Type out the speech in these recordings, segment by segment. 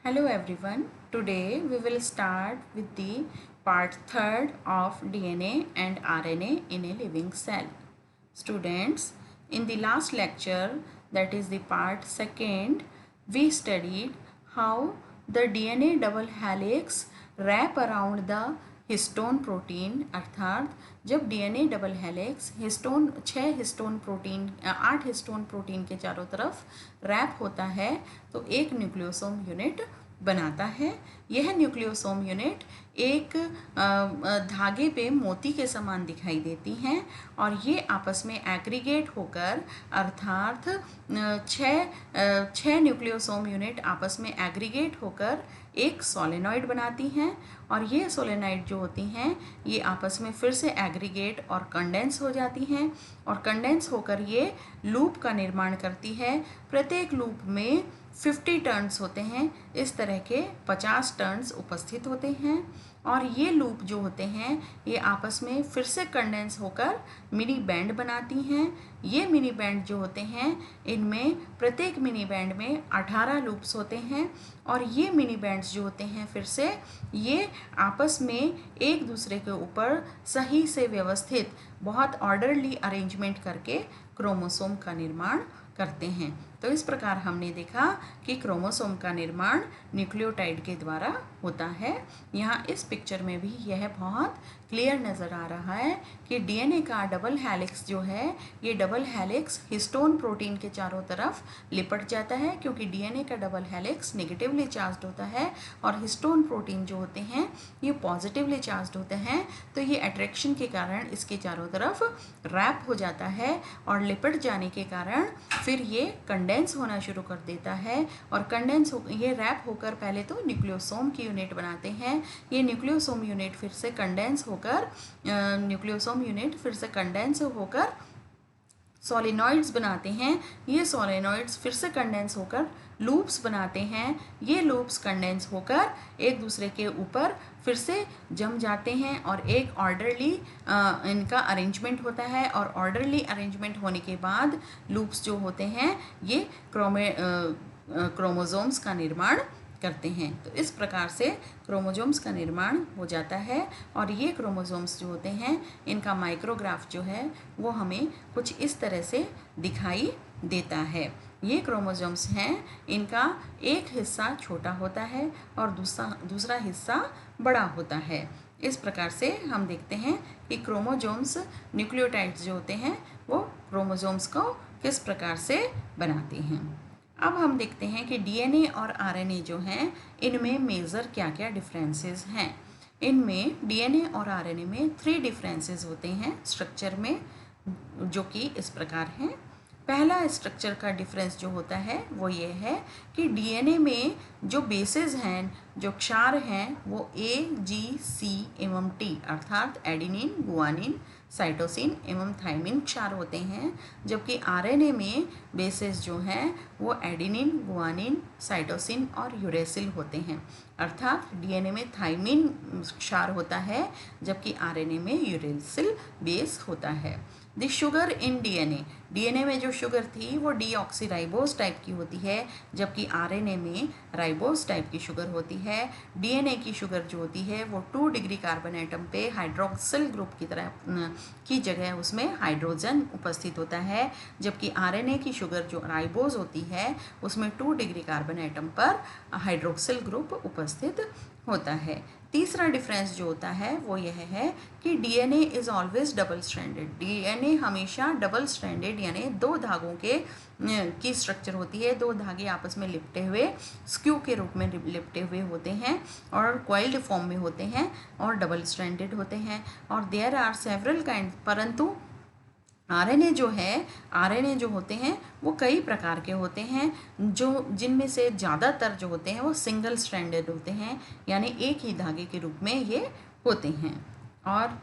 Hello everyone. Today we will start with the part 3rd of DNA and RNA in a living cell. Students, in the last lecture, that is the part 2nd, we studied how the DNA double helix wrap around the histone protein अर्थात जब DNA double helix histone 8 histone protein के चारों तरफ rap होता है तो एक nucleosome unit बनाता है। यह न्यूक्लियोसोम यूनिट एक धागे पे मोती के समान दिखाई देती हैं और ये आपस में एग्रीगेट होकर अर्थात छः न्यूक्लियोसोम यूनिट आपस में एग्रीगेट होकर एक सोलेनॉइड बनाती हैं और ये सोलेनॉइड जो होती हैं ये आपस में फिर से एग्रीगेट और कंडेंस हो जाती हैं और कंडेंस होकर ये लूप का निर्माण करती है। प्रत्येक लूप में 50 टर्न्स होते हैं, इस तरह के 50 टर्न्स उपस्थित होते हैं और ये लूप जो होते हैं ये आपस में फिर से कंडेंस होकर मिनी बैंड बनाती हैं। ये मिनी बैंड जो होते हैं इनमें प्रत्येक मिनी बैंड में 18 लूप्स होते हैं और ये मिनी बैंड्स जो होते हैं फिर से ये आपस में एक दूसरे के ऊपर सही से व्यवस्थित बहुत ऑर्डरली अरेंजमेंट करके क्रोमोसोम का निर्माण करते हैं। तो इस प्रकार हमने देखा कि क्रोमोसोम का निर्माण न्यूक्लियोटाइड के द्वारा होता है। यहाँ इस पिक्चर में भी यह बहुत क्लियर नज़र आ रहा है कि डीएनए का डबल हेलिक्स जो है ये डबल हेलिक्स हिस्टोन प्रोटीन के चारों तरफ लिपट जाता है क्योंकि डीएनए का डबल हेलिक्स नेगेटिवली चार्ज्ड होता है और हिस्टोन प्रोटीन जो होते हैं ये पॉजिटिवली चार्ज्ड होते हैं। तो ये अट्रैक्शन के कारण इसके चारों तरफ रैप हो जाता है और लिपट जाने के कारण फिर ये कंडेंस होना शुरू कर देता है और ये रैप होकर पहले तो न्यूक्लियोसोम की यूनिट बनाते हैं। ये न्यूक्लियोसोम यूनिट फिर से कंडेंस होकर सोलेनॉइड्स बनाते हैं। ये सोलेनॉइड्स फिर से कंडेंस होकर लूप्स बनाते हैं। ये लूप्स कंडेंस होकर एक दूसरे के ऊपर फिर से जम जाते हैं और एक ऑर्डरली इनका अरेंजमेंट होता है और ऑर्डरली अरेंजमेंट होने के बाद लूप्स जो होते हैं ये क्रोमोसोम्स का निर्माण करते हैं। तो इस प्रकार से क्रोमोसोम्स का निर्माण हो जाता है और ये क्रोमोसोम्स जो होते हैं इनका माइक्रोग्राफ जो है वो हमें कुछ इस तरह से दिखाई देता है। ये क्रोमोसोम्स हैं, इनका एक हिस्सा छोटा होता है और दूसरा हिस्सा बड़ा होता है। इस प्रकार से हम देखते हैं कि क्रोमोसोम्स न्यूक्लियोटाइड्स जो होते हैं वो क्रोमोसोम्स को किस प्रकार से बनाते हैं। अब हम देखते हैं कि डीएनए और आरएनए जो हैं इनमें मेजर क्या क्या डिफरेंसेस हैं। इनमें डीएनए और आरएनए में 3 डिफरेंसेस होते हैं स्ट्रक्चर में, जो कि इस प्रकार हैं। पहला स्ट्रक्चर का डिफरेंस जो होता है वो ये है कि डीएनए में जो बेसेस हैं, जो क्षार हैं, वो ए, जी, सी एवं टी अर्थात एडिनिन, गुआनिन, साइटोसिन एवं थाइमिन क्षार होते हैं, जबकि आरएनए में बेसेस जो हैं वो एडिनिन, गुआनिन, साइटोसिन और यूरेसिल होते हैं। अर्थात डीएनए में थाइमिन क्षार होता है जबकि आरएनए में यूरेसिल बेस होता है। द शुगर इन डीएनए में जो शुगर थी वो डीऑक्सीराइबोज टाइप की होती है जबकि आरएनए में राइबोज टाइप की शुगर होती है। डीएनए की शुगर जो होती है वो 2 डिग्री कार्बन एटम पे हाइड्रोक्सिल ग्रुप की जगह उसमें हाइड्रोजन उपस्थित होता है, जबकि आरएनए की शुगर जो राइबोज होती है उसमें 2 डिग्री कार्बन एटम पर हाइड्रोक्सिल ग्रुप उपस्थित होता है। तीसरा डिफरेंस जो होता है वो यह है कि DNA is always double stranded. DNA हमेशा डबल स्ट्रैंडेड यानी 2 धागों की स्ट्रक्चर होती है। 2 धागे आपस में लिपटे हुए स्क्यू के रूप में लिपटे हुए होते हैं और कॉइल्ड फॉर्म में होते हैं और डबल स्ट्रैंडेड होते हैं और देयर आर सेवरल काइंड, परंतु आरएनए जो होते हैं वो कई प्रकार के होते हैं, जिनमें से ज़्यादातर जो होते हैं वो सिंगल स्ट्रैंडेड होते हैं यानी एक ही धागे के रूप में ये होते हैं। और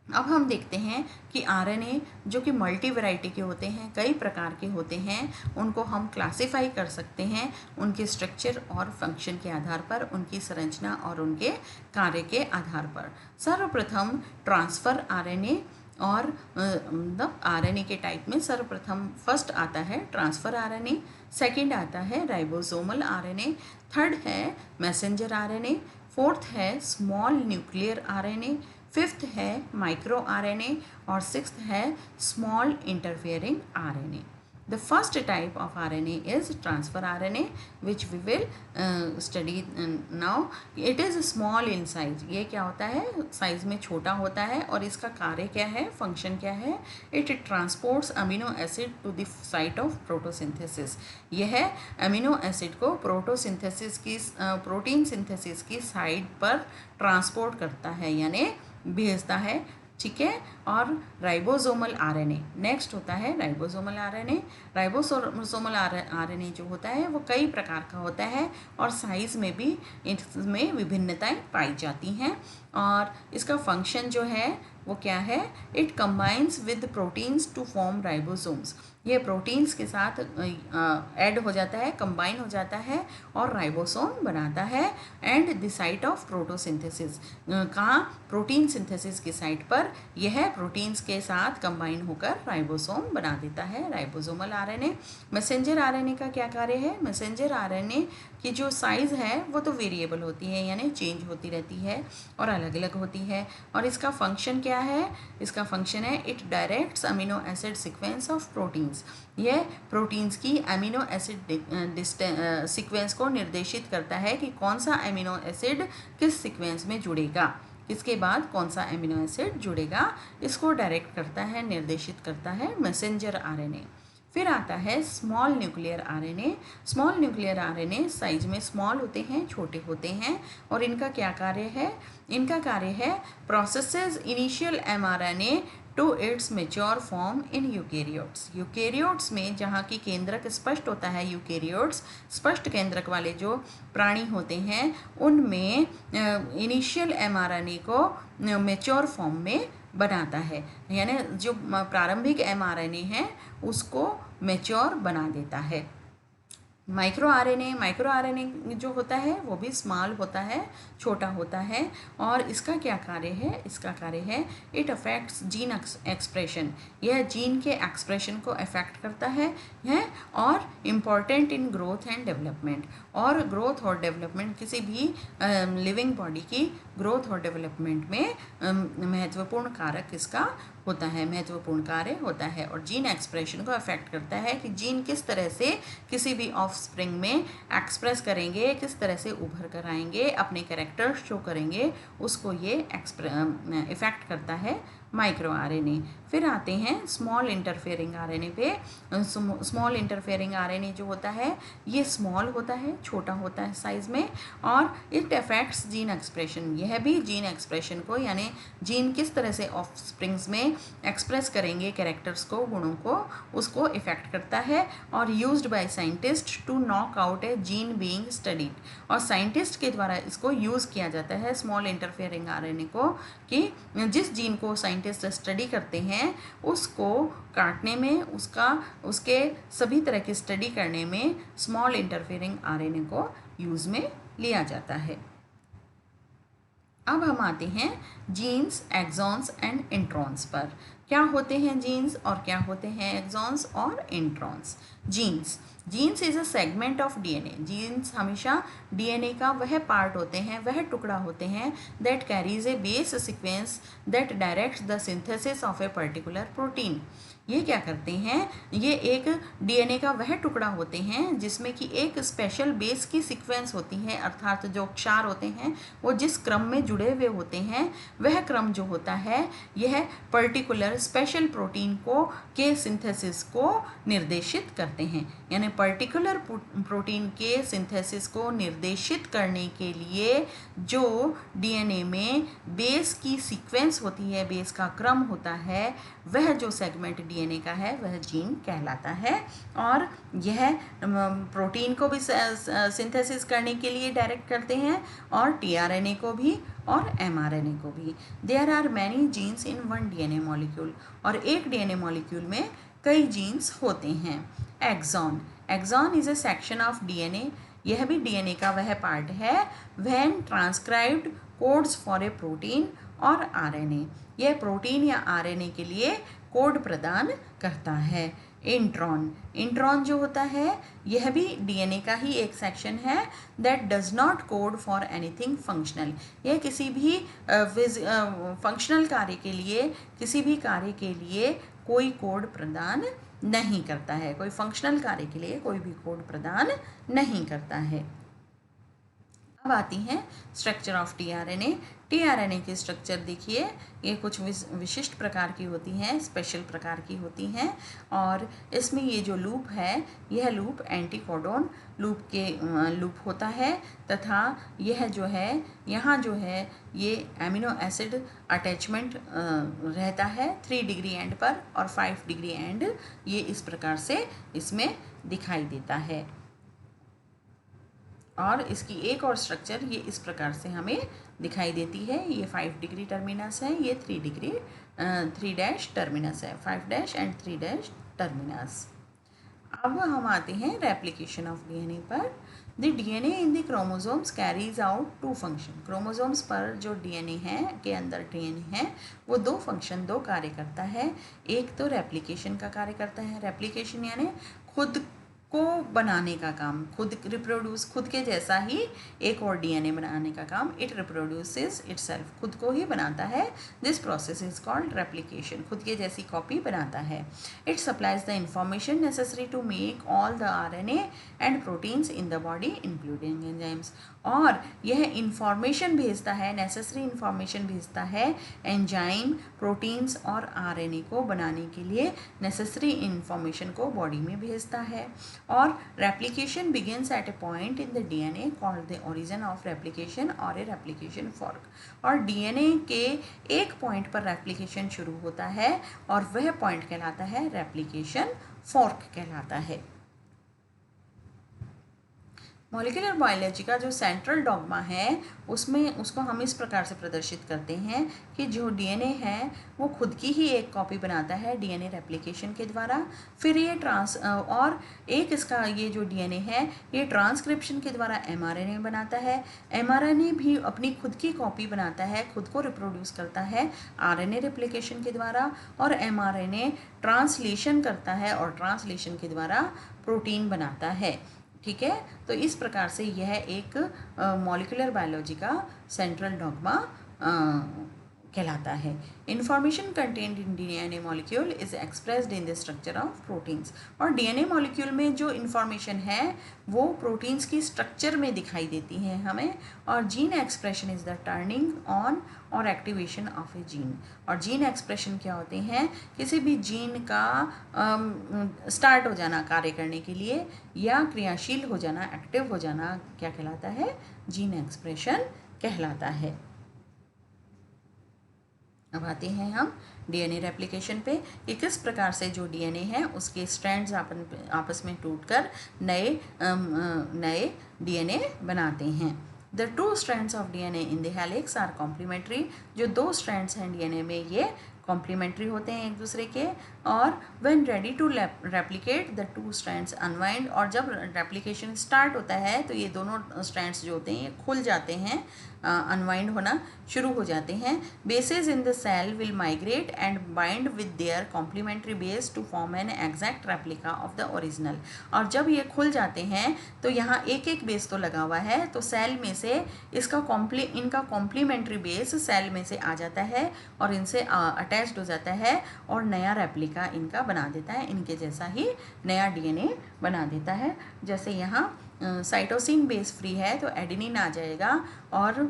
अब हम देखते हैं कि आरएनए जो कि मल्टी वैरायटी के होते हैं, कई प्रकार के होते हैं, उनको हम क्लासिफाई कर सकते हैं उनके स्ट्रक्चर और फंक्शन के आधार पर, उनकी संरचना और उनके कार्य के आधार पर। सर्वप्रथम ट्रांसफ़र आरएनए और मतलब आरएनए के टाइप में सर्वप्रथम फर्स्ट आता है ट्रांसफ़र आरएनए, सेकंड आता है राइबोसोमल आरएनए, थर्ड है मैसेंजर आरएनए, फोर्थ है स्मॉल न्यूक्लियर आरएनए, फिफ्थ है माइक्रो आरएनए और सिक्स्थ है small interfering RNA. The first type of RNA is transfer RNA, which we will study now. It is small in size. ये क्या होता है, size में छोटा होता है और इसका कार्य क्या है, फंक्शन क्या है. It transports amino acid to the site of photosynthesis. यह अमीनो एसिड को प्रोटोसिंथेसिस की प्रोटीन सिंथेसिस की साइड पर ट्रांसपोर्ट करता है, यानी भेजता है. ठीक है. और राइबोसोमल आरएनए नेक्स्ट होता है राइबोसोमल आरएनए. राइबोसोमल आरएनए जो होता है वो कई प्रकार का होता है और साइज़ में भी इसमें विभिन्नताएं पाई जाती हैं. और इसका फंक्शन जो है वो क्या है, it combines with proteins to form ribosomes. ये प्रोटीन्स के साथ ऐड हो जाता है, कंबाइन हो जाता है और राइबोसोम बनाता है. एंड द साइट ऑफ प्रोटोसिंथेसिस, कहाँ, प्रोटीन सिंथेसिस की साइट पर यह प्रोटीन्स के साथ कंबाइन होकर राइबोसोम बना देता है, राइबोसोमल आरएनए. मैसेंजर आरएनए का क्या कार्य है, मैसेंजर आरएनए की जो साइज़ है वो तो वेरिएबल होती है, यानी चेंज होती रहती है और अलग अलग होती है. और इसका फंक्शन क्या है, इसका फंक्शन है it directs amino acid sequence of proteins. यह प्रोटीन्स की अमीनो एसिड सीक्वेंस को निर्देशित करता है कि कौन सा अमीनो एसिड किस सीक्वेंस में जुड़ेगा, किसके बाद कौन सा अमीनो एसिड जुड़ेगा, इसको डायरेक्ट करता है, निर्देशित करता है मैसेंजर आरएनए. फिर आता है small nuclear RNA. Small nuclear RNA size में स्मॉल होते हैं, छोटे होते हैं. और इनका क्या कार्य है, इनका कार्य है processes initial mRNA to its mature form in eukaryotes. Eukaryotes में जहाँ की केंद्रक स्पष्ट होता है, यूकेरियोट्स स्पष्ट केंद्रक वाले जो प्राणी होते हैं उनमें इनिशियल एमआरएनए को मेच्योर फॉर्म में बनाता है, यानी जो प्रारंभिक एमआरएनए है उसको मैच्योर बना देता है. माइक्रो आरएनए जो होता है वो भी स्मॉल होता है, छोटा होता है. और इसका क्या कार्य है, इसका कार्य है इट अफेक्ट्स जीन एक्सप्रेशन. यह जीन के एक्सप्रेशन को अफेक्ट करता है और important in growth and development. और ग्रोथ और डेवलपमेंट किसी भी लिविंग बॉडी की ग्रोथ और डेवलपमेंट में महत्वपूर्ण कारक इसका होता है, महत्वपूर्ण कार्य होता है. और जीन एक्सप्रेशन को अफेक्ट करता है कि जीन किस तरह से किसी भी ऑफस्प्रिंग में एक्सप्रेस करेंगे, किस तरह से उभर कर आएंगे, अपने कैरेक्टर शो करेंगे, उसको ये इफेक्ट करता है माइक्रो आरएनए. फिर आते हैं स्मॉल इंटरफेयरिंग आरएनए पे. स्मॉल इंटरफेयरिंग आरएनए जो होता है ये स्मॉल होता है, छोटा होता है साइज में और इट अफेक्ट्स जीन एक्सप्रेशन. यह भी जीन एक्सप्रेशन को, यानी जीन किस तरह से ऑफस्प्रिंग्स में एक्सप्रेस करेंगे कैरेक्टर्स को, गुणों को, उसको इफेक्ट करता है. और used by scientist to knock out a gene being studied. और साइंटिस्ट के द्वारा इसको यूज़ किया जाता है स्मॉल इंटरफेयरिंग आरएनए को, कि जिस जीन को साइंटिस्ट स्टडी करते हैं उसको काटने में, उसके सभी तरह की स्टडी करने में स्मॉल इंटरफेयरिंग आरएनए को यूज़ में लिया जाता है. अब हम आते हैं जीन्स, एक्सॉन्स एंड इंट्रॉन्स पर. क्या होते हैं जीन्स और क्या होते हैं एक्सॉन्स और introns. Genes is a segment of DNA. Genes हमेशा डीएनए का वह पार्ट होते हैं, वह टुकड़ा होते हैं that carries a base sequence that directs the synthesis of a particular protein. ये क्या करते हैं, ये एक डीएनए का वह टुकड़ा होते हैं जिसमें कि एक स्पेशल बेस की सीक्वेंस होती है, अर्थात जो अक्षर होते हैं वो जिस क्रम में जुड़े हुए होते हैं वह क्रम जो होता है यह पर्टिकुलर स्पेशल प्रोटीन को के सिंथेसिस को निर्देशित करते हैं. यानी पर्टिकुलर प्रोटीन के सिंथेसिस को निर्देशित करने के लिए जो डीएनए में बेस की सीक्वेंस होती है, बेस का क्रम होता है, वह जो सेगमेंट डीएनए का है वह जीन कहलाता है. और यह प्रोटीन को भी सिंथेसिस करने के लिए डायरेक्ट करते हैं और टीआरएनए को भी और एमआरएनए को भी. There are many genes in one DNA molecule. और एक डीएनए मॉलिक्यूल में कई जीन्स होते हैं. Exon is a section of DNA. यह भी डीएनए का वह पार्ट है when transcribed codes for a protein और आरएनए। यह प्रोटीन या आरएनए के लिए कोड प्रदान करता है। इंट्रॉन जो होता है यह भी डीएनए का ही एक सेक्शन है that does not code for anything functional. यह किसी भी फंक्शनल कार्य के लिए, किसी भी कार्य के लिए कोई कोड प्रदान नहीं करता है, कोई फंक्शनल कार्य के लिए कोई भी कोड प्रदान नहीं करता है। अब आती हैं स्ट्रक्चर ऑफ टीआरएनए। टीआरएनए की स्ट्रक्चर देखिए, ये कुछ विशिष्ट प्रकार की होती हैं, स्पेशल प्रकार की होती हैं। और इसमें ये जो लूप है, यह लूप एंटीकोडॉन लूप होता है तथा यह जो है, यहाँ जो है ये एमिनो एसिड अटैचमेंट रहता है 3 डिग्री एंड पर और 5 डिग्री एंड, ये इस प्रकार से इसमें दिखाई देता है। और इसकी एक और स्ट्रक्चर ये इस प्रकार से हमें दिखाई देती है। ये 5 डिग्री टर्मिनस है, ये 3 डैश टर्मिनस है, 5 डैश एंड 3 डैश टर्मिनस। अब हम आते हैं रेप्लिकेशन ऑफ डीएनए पर। The DNA in the chromosomes carries out 2 function. Chromosomes पर जो डीएनए है, के अंदर डीएनए है, वो 2 कार्य करता है। एक तो रेप्लिकेशन का कार्य करता है। रेप्लिकेशन यानी खुद को बनाने का काम, खुद रिप्रोड्यूस, खुद के जैसा ही एक और डीएनए बनाने का काम। इट रिप्रोड्यूसेस इटसेल्फ, खुद को ही बनाता है। This process is called replication, खुद के जैसी कॉपी बनाता है। It supplies the information necessary to make all the RNA and proteins in the body including enzymes. और यह इंफॉर्मेशन भेजता है, नेसेसरी इंफॉर्मेशन भेजता है एंजाइम, प्रोटीन्स और आरएनए को बनाने के लिए नेसेसरी इंफॉर्मेशन को बॉडी में भेजता है। और replication begins at A point in the DNA called the origin of replication और ए रेप्लिकेशन फॉर्क। और डीएनए के एक पॉइंट पर रेप्लिकेशन शुरू होता है और वह पॉइंट कहलाता है रेप्लिकेशन फॉर्क कहलाता है। मॉलिक्यूलर बायोलॉजी का जो सेंट्रल डॉग्मा है, उसमें उसको हम इस प्रकार से प्रदर्शित करते हैं कि जो डीएनए है वो खुद की ही एक कॉपी बनाता है डीएनए रेप्लिकेशन के द्वारा। फिर ये और एक इसका ये जो डीएनए है ये ट्रांसक्रिप्शन के द्वारा एमआरएनए बनाता है। एमआरएनए भी अपनी खुद की कॉपी बनाता है, खुद को रिप्रोड्यूस करता है आरएनए रेप्लिकेशन के द्वारा। और एमआरएनए ट्रांसलेशन करता है और ट्रांसलेशन के द्वारा प्रोटीन बनाता है। ठीक है, तो इस प्रकार से यह एक मॉलिक्यूलर बायोलॉजी का सेंट्रल डॉग्मा कहलाता है। Information content in DNA molecule is expressed in the structure of proteins. और डीएनए मॉलिक्यूल में जो इंफॉर्मेशन है वो प्रोटीन्स की स्ट्रक्चर में दिखाई देती है हमें। और gene expression is the turning on और एक्टिवेशन ऑफ ए जीन। और जीन एक्सप्रेशन क्या होते हैं? किसी भी जीन का स्टार्ट हो जाना कार्य करने के लिए या क्रियाशील हो जाना, एक्टिव हो जाना, क्या कहलाता है? जीन एक्सप्रेशन कहलाता है। अब आते हैं हम डीएनए रेप्लिकेशन पे कि किस प्रकार से जो डीएनए है उसके स्ट्रैंड्स आपस में टूटकर नए डीएनए बनाते हैं। The 2 strands of DNA in the helix are complementary. जो 2 strands हैं डीएनए में ये कॉम्प्लीमेंट्री होते हैं एक दूसरे के। और when ready to replicate the 2 strands unwind. और जब रेप्लिकेशन स्टार्ट होता है तो ये दोनों स्ट्रैंड्स जो होते हैं ये खुल जाते हैं, अनवाइंड होना शुरू हो जाते हैं। Bases in the cell will migrate and bind with their complementary base to form an exact replica of the original. और जब ये खुल जाते हैं तो यहाँ एक एक बेस तो लगा हुआ है, तो सेल में से इनका कॉम्प्लीमेंट्री बेस सेल में से आ जाता है और इनसे अटैच्ड हो जाता है और नया रेप्लिका इनका बना देता है, इनके जैसा ही नया डीएनए बना देता है। जैसे यहाँ साइटोसिन बेस फ्री है तो एडेनिन आ जाएगा और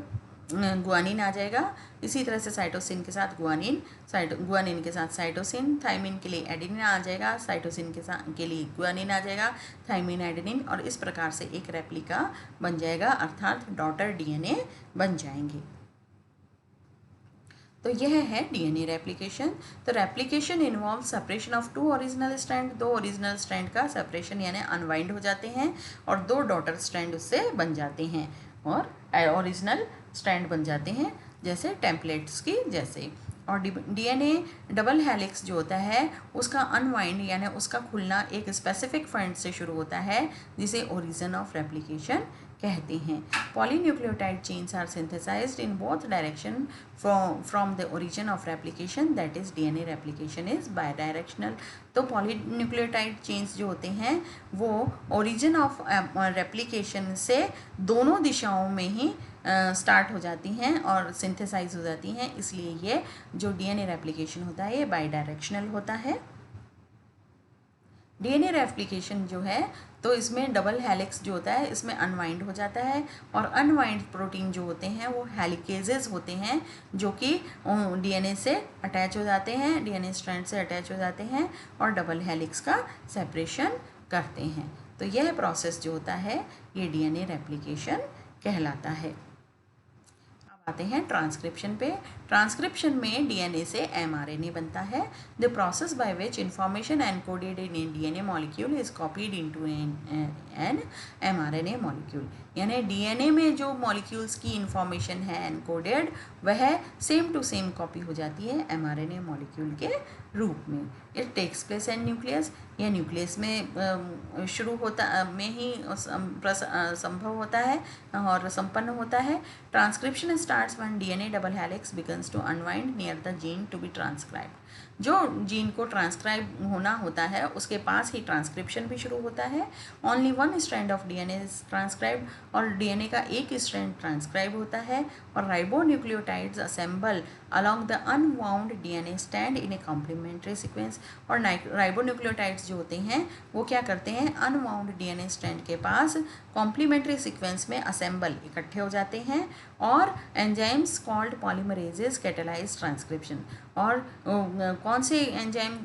गुआनिन आ जाएगा। इसी तरह से साइटोसिन के साथ गुआनिन के साथ साइटोसिन, थाइमिन के लिए एडेनिन आ जाएगा, साइटोसिन के लिए गुआनिन आ जाएगा, थाइमिन एडेनिन, और इस प्रकार से एक रेप्लिका बन जाएगा, अर्थात डॉटर डीएनए बन जाएंगे। तो यह है डीएनए रेप्लिकेशन। तो replication involve separation of 2 original strand. 2 original strand का सेपरेशन यानी अनवाइंड हो जाते हैं और 2 डॉटर स्ट्रैंड उससे बन जाते हैं और ओरिजिनल स्ट्रैंड बन जाते हैं, जैसे टेम्पलेट्स की जैसे। और डीएनए डबल हेलिक्स जो होता है उसका अनवाइंड यानी उसका खुलना एक स्पेसिफिक पॉइंट से शुरू होता है जिसे ओरिजिन ऑफ रेप्लिकेशन कहते हैं। Polynucleotide chains are synthesized in both direction from the origin of replication, that is DNA replication is bidirectional. तो पॉलीन्यूक्लियोटाइड चेन्स जो होते हैं वो ओरिजिन ऑफ रेप्लिकेशन से दोनों दिशाओं में ही स्टार्ट हो जाती हैं और सिंथेसाइज हो जाती हैं, इसलिए ये जो डीएनए रेप्लिकेशन होता है ये बाई डायरेक्शनल होता है। डीएनए रेप्लिकेशन जो है तो इसमें डबल हेलिक्स जो होता है इसमें अनवाइंड हो जाता है, और अनवाइंड प्रोटीन जो होते हैं वो हेलिकेजेस होते हैं जो कि डीएनए से अटैच हो जाते हैं, डीएनए स्ट्रैंड से अटैच हो जाते हैं और डबल हेलिक्स का सेपरेशन करते हैं। तो यह प्रोसेस जो होता है ये डीएनए रेप्लिकेशन कहलाता है। आते हैं ट्रांसक्रिप्शन पे। ट्रांसक्रिप्शन में डीएनए से एमआरएनए बनता है। The process by which information encoded in DNA molecule is copied into an mRNA molecule. यानी डीएनए में जो मॉलिक्यूल्स की इंफॉर्मेशन है एनकोडेड वह सेम टू सेम कॉपी हो जाती है एमआरएनए मॉलिक्यूल के रूप में। It takes place in nucleus, यह न्यूक्लियस में शुरू होता में ही संभव होता है और संपन्न होता है। Transcription starts when DNA double helix begins to unwind near the gene to be transcribed. जो जीन को ट्रांसक्राइब होना होता है उसके पास ही ट्रांसक्रिप्शन भी शुरू होता है। Only one strand of DNA is transcribed, और डीएनए का एक स्ट्रैंड ट्रांसक्राइब होता है, और ribonucleotides assemble along the unwound DNA stand in a complementary sequence। और राइबोन्यूक्लियोटाइड्स जो होते हैं वो क्या करते हैं, अनवाउंड डीएनए स्ट्रैंड के पास कॉम्प्लीमेंट्री सीक्वेंस में असेंबल इकट्ठे हो जाते हैं, और enzymes called polymerases catalyse transcription. और कौन से एंजाइम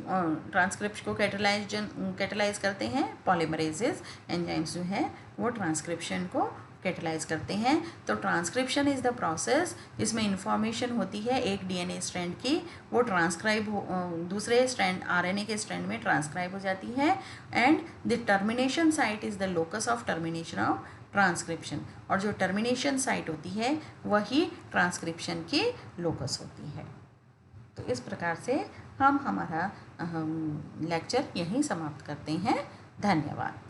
ट्रांसक्रिप्शन को कैटेलाइज करते हैं, पॉलीमरेजेस एंजाइम्स जो है वो ट्रांसक्रिप्शन को कैटेलाइज करते हैं। तो ट्रांसक्रिप्शन इज़ द प्रोसेस, इसमें इंफॉर्मेशन होती है एक डीएनए स्ट्रैंड की, वो ट्रांसक्राइब दूसरे स्ट्रैंड आरएनए के स्ट्रैंड में ट्रांसक्राइब हो जाती है, and the termination site is the locus of termination of transcription. और जो टर्मिनेशन साइट होती है वही ट्रांसक्रिप्शन की लोकस होती है। तो इस प्रकार से हम हमारा लेक्चर यहीं समाप्त करते हैं। धन्यवाद।